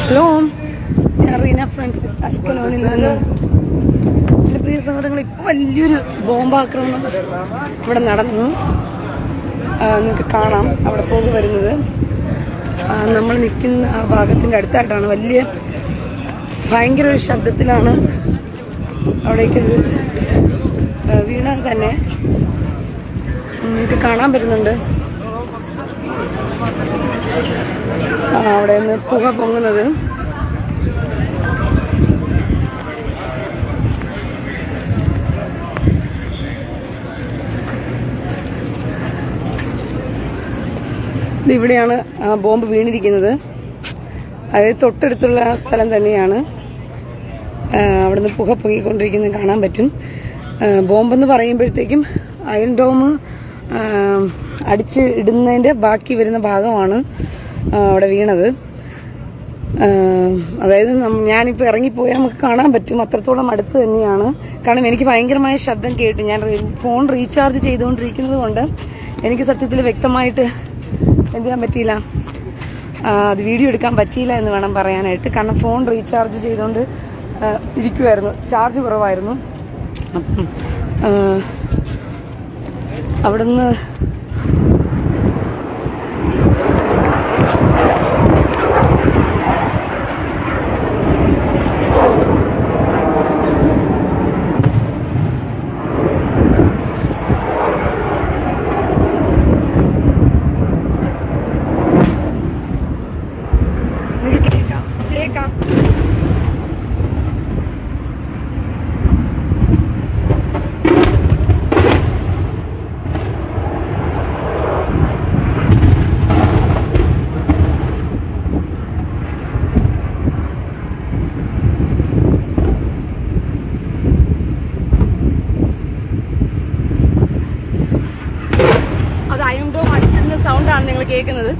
Shalom, ഞാൻ Reena Francis അഷ്കലോണിൽ നിന്ന്. എൻ്റെ പ്രിയ സഹോദരങ്ങൾ, ഇപ്പോൾ വലിയൊരു ബോംബാക്രമണം ഇവിടെ നടന്നു. നിങ്ങൾക്ക് കാണാം അവിടെ പോകെ വരുന്നത്. നമ്മൾ നിൽക്കുന്ന ആ ഭാഗത്തിൻ്റെ അടുത്തായിട്ടാണ്. ഭയങ്കര ഒരു ശബ്ദത്തിലാണ് അവിടേക്ക് വീണാൽ തന്നെ നിങ്ങൾക്ക് കാണാൻ പറ്റുന്നുണ്ട്. അവിടെ നിന്ന് പുക പൊങ്ങുന്നത്. ഇവിടെയാണ് ബോംബ് വീണിരിക്കുന്നത്. അതായത് തൊട്ടടുത്തുള്ള സ്ഥലം തന്നെയാണ്. അവിടെ നിന്ന് പുക പൊങ്ങിക്കൊണ്ടിരിക്കുന്നത് കാണാൻ പറ്റും. ബോംബെന്ന് പറയുമ്പോഴത്തേക്കും അയൺ ഡോം അടിച്ച് ഇടുന്നതിൻ്റെ ബാക്കി വരുന്ന ഭാഗമാണ് അവിടെ വീണത്. അതായത് ഞാനിപ്പോൾ ഇറങ്ങിപ്പോയാൽ നമുക്ക് കാണാൻ പറ്റും, അത്രത്തോളം അടുത്ത് തന്നെയാണ്. കാരണം എനിക്ക് ഭയങ്കരമായ ശബ്ദം കേട്ടു. ഞാൻ ഫോൺ റീചാർജ് ചെയ്തുകൊണ്ടിരിക്കുന്നത് കൊണ്ട് എനിക്ക് സത്യത്തിൽ വ്യക്തമായിട്ട് എന്ത് ചെയ്യാൻ പറ്റിയില്ല, അത് വീഡിയോ എടുക്കാൻ പറ്റിയില്ല എന്ന് വേണം പറയാനായിട്ട്. കാരണം ഫോൺ റീചാർജ് ചെയ്തുകൊണ്ട് ഇരിക്കുമായിരുന്നു, ചാർജ് കുറവായിരുന്നു. അവിടുന്ന് കേൾക്കാം. അത് അയൺ ഡോം അടിച്ചിരുന്ന സൗണ്ടാണ് നിങ്ങൾ കേൾക്കുന്നത്.